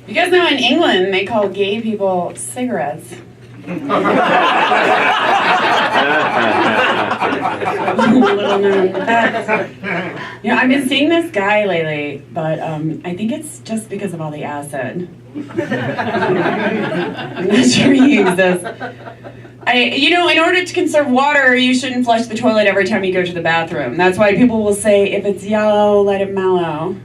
You guys know in England they call gay people cigarettes. Little known fact. You know, I've been seeing this guy lately, but I think it's just because of all the acid. I'm not sure he exists. In order to conserve water, you shouldn't flush the toilet every time you go to the bathroom. That's why people will say, if it's yellow, let it mellow.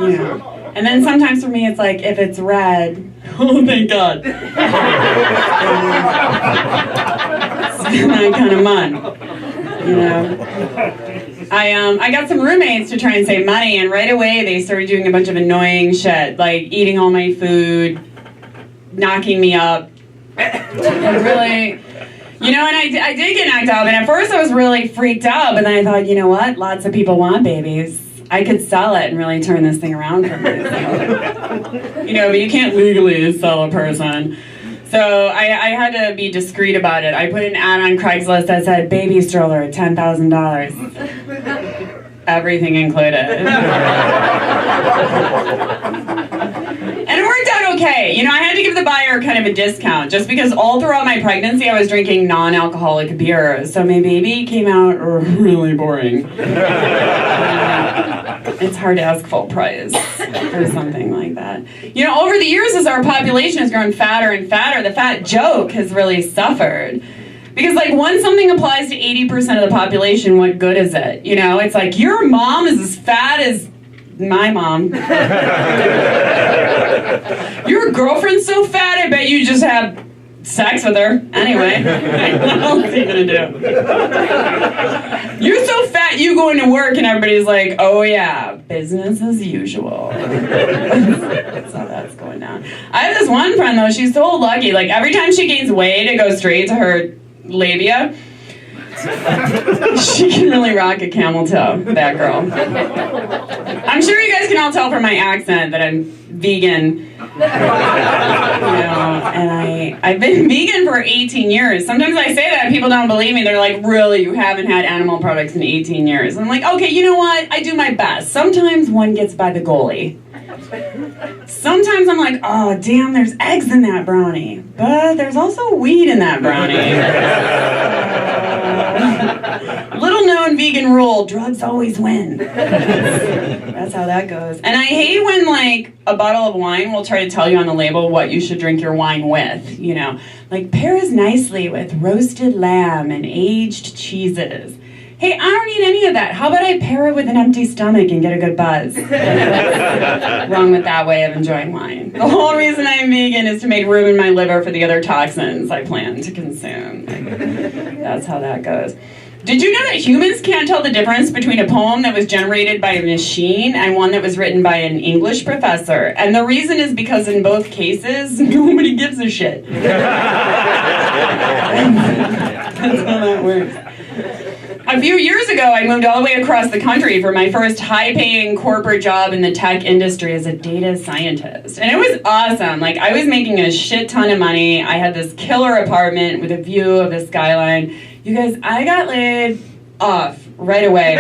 You know. And then sometimes for me, it's like, if it's red, oh, thank God. It's that kind of month, you know. I got some roommates to try and save money, and right away they started doing a bunch of annoying shit, like eating all my food, knocking me up. Really, and I did get knocked up, and at first I was really freaked out, but then I thought, you know what? Lots of people want babies. I could sell it and really turn this thing around for myself. But you can't legally sell a person. So I had to be discreet about it. I put an ad on Craigslist that said, baby stroller, $10,000. Everything included. And it worked out okay. I had to give the buyer kind of a discount just because all throughout my pregnancy I was drinking non-alcoholic beer. So my baby came out really boring. It's hard to ask full price for something like that. Over the years as our population has grown fatter and fatter, the fat joke has really suffered. Because, once something applies to 80% of the population, what good is it? It's like, your mom is as fat as my mom. Your girlfriend's so fat, I bet you just have sex with her. Anyway, what else are you gonna do? You're so fat, you go into work and everybody's like, oh yeah, business as usual. That's how that's going down. I have this one friend though, she's so lucky. Every time she gains weight, it goes straight to her labia. She can really rock a camel toe, that girl. I'm sure you guys can all tell from my accent that I'm vegan. And I've been vegan for 18 years. Sometimes I say that, people don't believe me. They're like, really, you haven't had animal products in 18 years? And I'm like, okay, you know what? I do my best. Sometimes one gets by the goalie. Sometimes I'm like, oh, damn, there's eggs in that brownie. But there's also weed in that brownie. Little known vegan rule, drugs always win. That's how that goes. And I hate when, a bottle of wine will try to tell you on the label what you should drink your wine with, pairs nicely with roasted lamb and aged cheeses. Hey, I don't need any of that. How about I pair it with an empty stomach and get a good buzz? What's wrong with that way of enjoying wine? The whole reason I'm vegan is to make room in my liver for the other toxins I plan to consume. That's how that goes. Did you know that humans can't tell the difference between a poem that was generated by a machine and one that was written by an English professor? And the reason is because in both cases, nobody gives a shit. That's how that works. A few years ago, I moved all the way across the country for my first high-paying corporate job in the tech industry as a data scientist. And it was awesome. I was making a shit ton of money. I had this killer apartment with a view of the skyline. You guys, I got laid off right away.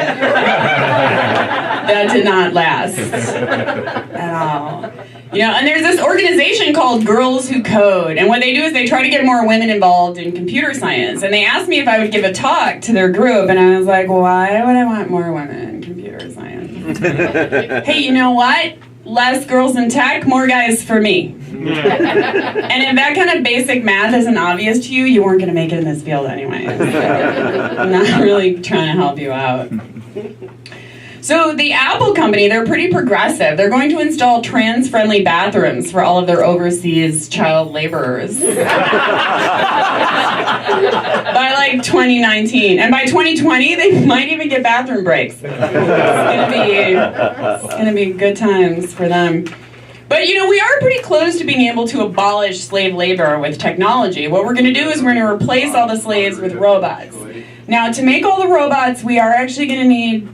That did not last at all. And there's this organization called Girls Who Code, and what they do is they try to get more women involved in computer science. And they asked me if I would give a talk to their group, and I was like, why would I want more women in computer science? Hey, you know what? Less girls in tech, more guys for me. And if that kind of basic math isn't obvious to you, you weren't going to make it in this field anyway. So I'm not really trying to help you out. So the Apple company, they're pretty progressive. They're going to install trans-friendly bathrooms for all of their overseas child laborers. By 2019. And by 2020, they might even get bathroom breaks. It's gonna be good times for them. But we are pretty close to being able to abolish slave labor with technology. What we're gonna do is we're gonna replace all the slaves with robots. Now, to make all the robots, we are actually going to need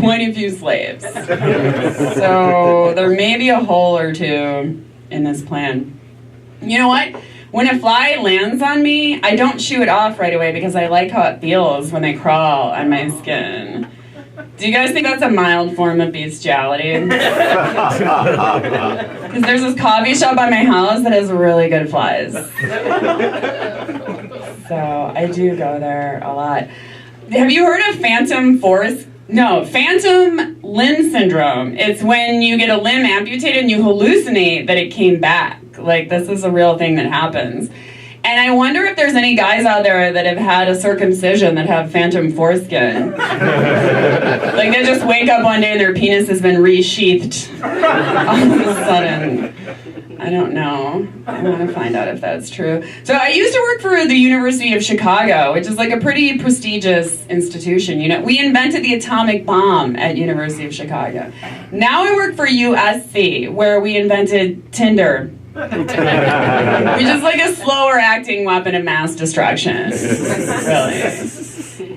quite a few slaves. So there may be a hole or two in this plan. You know what? When a fly lands on me, I don't shoo it off right away because I like how it feels when they crawl on my skin. Do you guys think that's a mild form of bestiality? Because there's this coffee shop by my house that has really good flies. So I do go there a lot. Have you heard of phantom limb syndrome? It's when you get a limb amputated and you hallucinate that it came back. Like, this is a real thing that happens. And I wonder if there's any guys out there that have had a circumcision that have phantom foreskin. Like, they just wake up one day and their penis has been resheathed all of a sudden. I don't know. I want to find out if that's true. So I used to work for the University of Chicago, which is like a pretty prestigious institution. You know, we invented the atomic bomb at University of Chicago. Now I work for USC, where we invented Tinder, which is like a slower acting weapon of mass destruction. Really.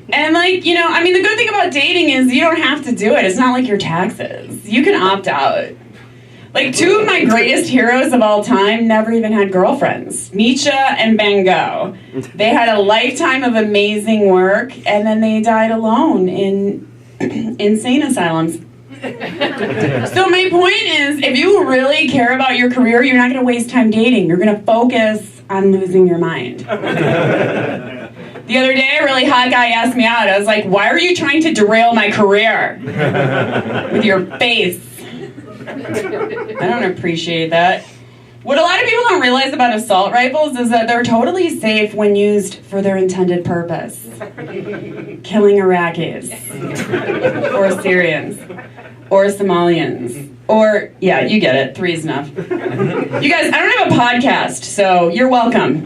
And like, you know, I mean, the good thing about dating is you don't have to do it. It's not like your taxes. You can opt out. Like, two of my greatest heroes of all time never even had girlfriends. Nietzsche and Van Gogh. They had a lifetime of amazing work, and then they died alone in insane asylums. So my point is, if you really care about your career, you're not going to waste time dating. You're going to focus on losing your mind. The other day, a really hot guy asked me out. I was like, why are you trying to derail my career with your face? I don't appreciate that. What a lot of people don't realize about assault rifles is that they're totally safe when used for their intended purpose. Killing Iraqis. Or Syrians. Or Somalians. Or, yeah, you get it. 3 is enough. You guys, I don't have a podcast, so you're welcome.